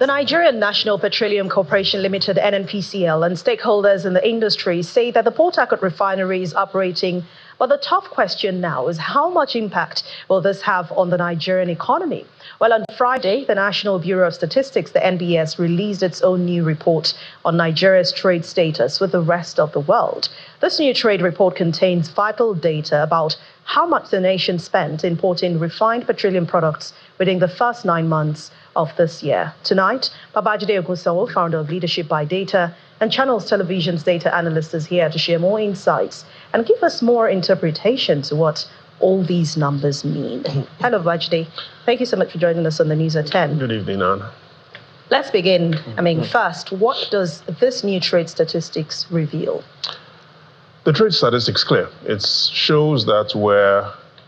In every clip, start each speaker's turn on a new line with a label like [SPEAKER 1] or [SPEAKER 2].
[SPEAKER 1] The Nigerian National Petroleum Corporation Limited, NNPCL, and stakeholders in the industry say that the Port Harcourt refinery is operating. But the tough question now is how much impact will this have on the Nigerian economy? Well, on Friday, the National Bureau of Statistics, the NBS, released its own new report on Nigeria's trade status with the rest of the world. This new trade report contains vital data about how much the nation spent importing refined petroleum products within the first 9 months of this year. Tonight, Babajide Ogunsanwo, founder of Leadership by Data and Channels Television's data analyst, is here to share more insights and give us more interpretation to what all these numbers mean. Hello, Babajide. Thank you so much for joining us on the News at 10.
[SPEAKER 2] Good evening, Anna.
[SPEAKER 1] Let's begin. First, what does this new trade statistics reveal?
[SPEAKER 2] The trade statistics clear. It shows that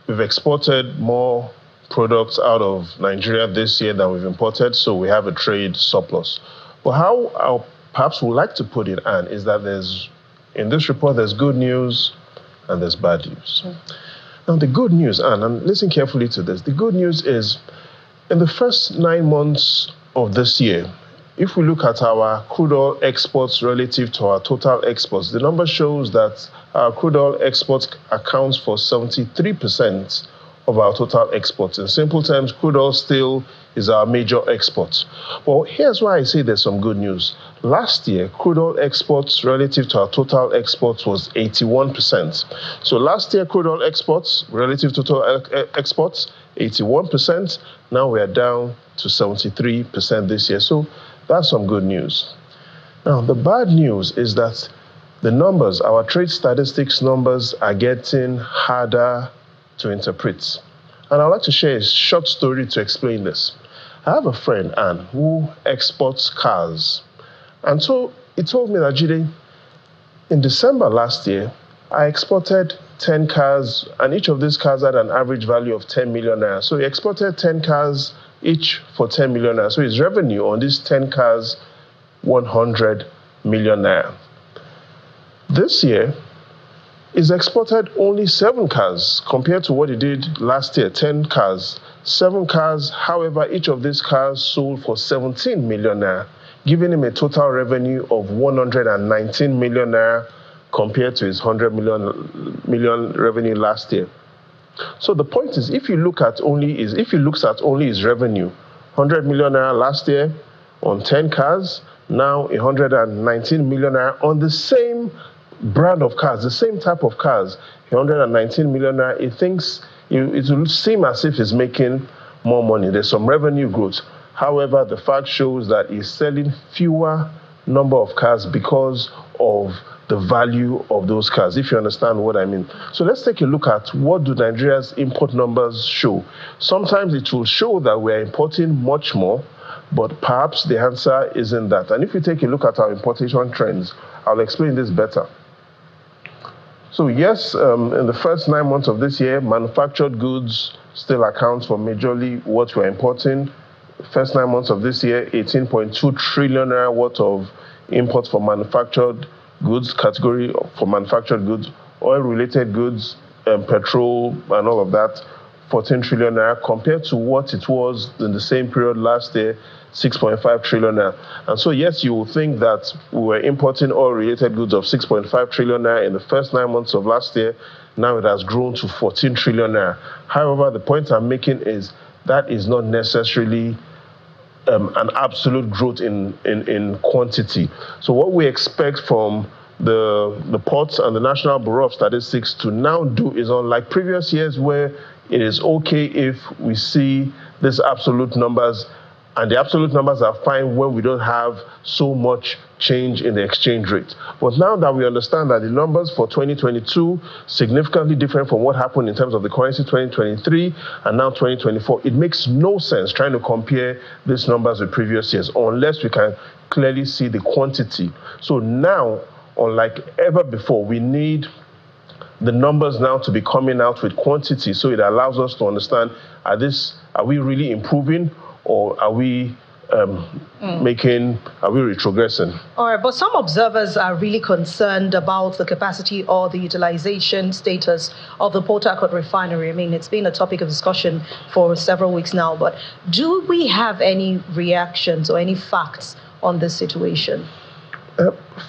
[SPEAKER 2] we've exported more products out of Nigeria this year than we've imported, so we have a trade surplus. But how I perhaps would like to put it, Anne, is that in this report there's good news and there's bad news. Now the good news, Anne, and listen carefully to this, the good news is in the first 9 months of this year, if we look at our crude oil exports relative to our total exports, the number shows that our crude oil exports accounts for 73% of our total exports. In simple terms, crude oil still is our major export. Well, here's why I say there's some good news. Last year, crude oil exports relative to our total exports was 81%. So last year, crude oil exports relative to total exports, 81%. Now we are down to 73% this year. So that's some good news. Now, the bad news is that the numbers, our trade statistics numbers, are getting harder to interpret. And I'd like to share a short story to explain this. I have a friend, Anne, who exports cars. And so he told me that, Jide, in December last year, I exported 10 cars, and each of these cars had an average value of 10 million naira. So he exported 10 cars, each for 10 million naira. So his revenue on these 10 cars, 100 million naira. This year, he's exported only 7 cars compared to what he did last year, 10 cars. 7 cars, however, each of these cars sold for 17 million naira, giving him a total revenue of 119 million naira compared to his 100 million revenue last year. So the point is, if he looks at only his revenue, 100 million naira last year on 10 cars, now 119 million naira on the same brand of cars, the same type of cars, 119 million naira, it will seem as if he's making more money. There's some revenue growth. However, the fact shows that he's selling fewer number of cars because of the value of those cars, if you understand what I mean. So let's take a look at what do Nigeria's import numbers show. Sometimes it will show that we're importing much more, but perhaps the answer isn't that. And if you take a look at our importation trends, I'll explain this better. So yes, in the first 9 months of this year, manufactured goods still accounts for majorly what we're importing. First 9 months of this year, 18.2 trillion naira worth of imports for manufactured goods category, for manufactured goods, oil-related goods, petrol, and all of that, 14 trillion naira compared to what it was in the same period last year, 6.5 trillion naira. And so, yes, you will think that we were importing oil-related goods of 6.5 trillion naira in the first 9 months of last year. Now it has grown to 14 trillion naira. However, the point I'm making is that is not necessarily an absolute growth in quantity. So what we expect from the ports and the National Bureau of Statistics to now do is, unlike previous years where it is okay if we see these absolute numbers, and the absolute numbers are fine when we don't have so much change in the exchange rate. But now that we understand that the numbers for 2022 significantly different from what happened in terms of the currency 2023 and now 2024, it makes no sense trying to compare these numbers with previous years unless we can clearly see the quantity. So now, unlike ever before, we need the numbers now to be coming out with quantity, so it allows us to understand, are we really improving, or are we are we retrogressing?
[SPEAKER 1] All right, but some observers are really concerned about the capacity or the utilization status of the Port Harcourt refinery. I mean, it's been a topic of discussion for several weeks now, but do we have any reactions or any facts on this situation?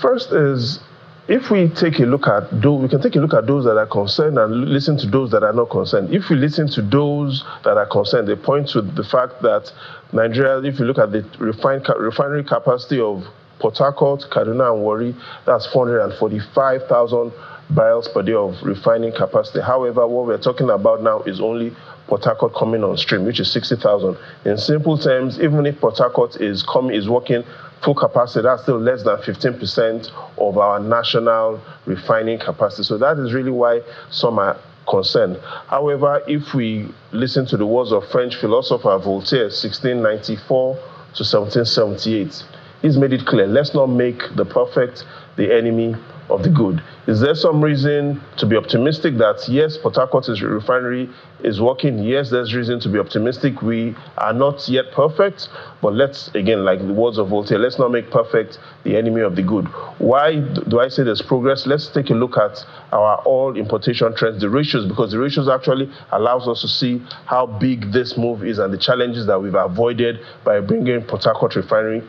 [SPEAKER 2] First is, if we take a look at we can take a look at those that are concerned and listen to those that are not concerned. If we listen to those that are concerned, they point to the fact that Nigeria, if you look at the refinery capacity of Port Harcourt, Kaduna, and Warri, that's 445,000 barrels per day of refining capacity. However, what we're talking about now is only Port Harcourt coming on stream, which is 60,000. In simple terms, even if Port Harcourt is working full capacity, that's still less than 15% of our national refining capacity. So that is really why some are concerned. However, if we listen to the words of French philosopher Voltaire, 1694 to 1778, he's made it clear, let's not make the perfect the enemy of the good. Is there some reason to be optimistic that, yes, Port Harcourt refinery is working? Yes, there's reason to be optimistic. We are not yet perfect, but let's, again, like the words of Voltaire, let's not make perfect the enemy of the good. Why do I say there's progress? Let's take a look at our oil importation trends, the ratios, because the ratios actually allows us to see how big this move is and the challenges that we've avoided by bringing Port Harcourt refinery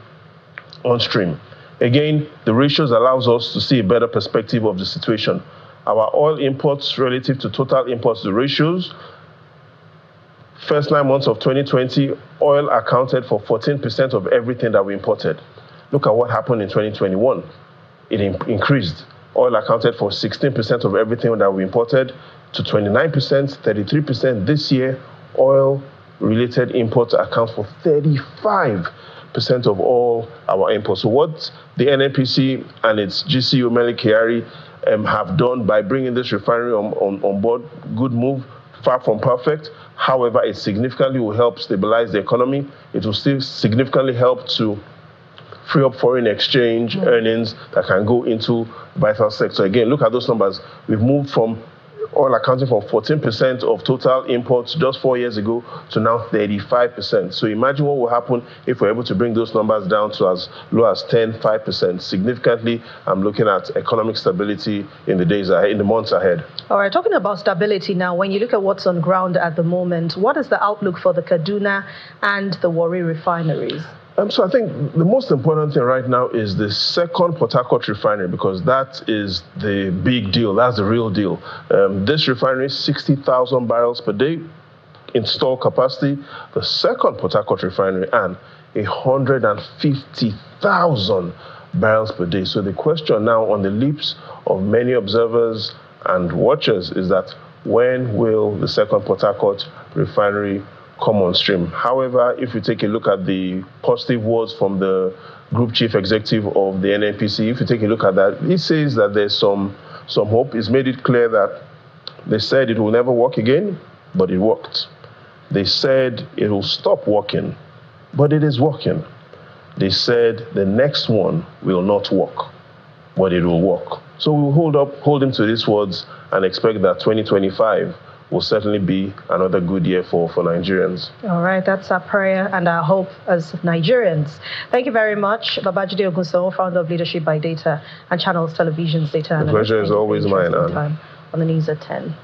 [SPEAKER 2] on stream. Again, the ratios allows us to see a better perspective of the situation. Our oil imports relative to total imports, the ratios, first 9 months of 2020, oil accounted for 14% of everything that we imported. Look at what happened in 2021. It increased. Oil accounted for 16% of everything that we imported to 29%, 33%. This year, oil-related imports account for 35% of all our imports. So what the NNPC and its GCU Mele Kyari have done by bringing this refinery on board, good move, far from perfect. However, it significantly will help stabilize the economy. It will still significantly help to free up foreign exchange earnings that can go into vital sector. Again, look at those numbers. We've moved from oil accounting for 14% of total imports just 4 years ago to now 35%. So imagine what will happen if we're able to bring those numbers down to as low as 5%. Significantly, I'm looking at economic stability in the days ahead, in the months ahead.
[SPEAKER 1] All right, talking about stability now, when you look at what's on ground at the moment, what is the outlook for the Kaduna and the Warri refineries?
[SPEAKER 2] So I think the most important thing right now is the second Port Harcourt refinery, because that is the big deal. That's the real deal. This refinery is 60,000 barrels per day installed capacity. The second Port Harcourt refinery, and 150,000 barrels per day. So the question now on the lips of many observers and watchers is that when will the second Port Harcourt refinery come on stream? However, if you take a look at the positive words from the group chief executive of the NNPC, if you take a look at that, he says that there's some hope. He's made it clear that they said it will never work again, but it worked. They said it will stop working, but it is working. They said the next one will not work, but it will work. So we'll hold him to these words and expect that 2025 will certainly be another good year for Nigerians.
[SPEAKER 1] All right, that's our prayer and our hope as Nigerians. Thank you very much, Babajide Ogunso, founder of Leadership by Data and Channels Television's data analyst.
[SPEAKER 2] The pleasure is always mine, Anne.
[SPEAKER 1] On the news at 10.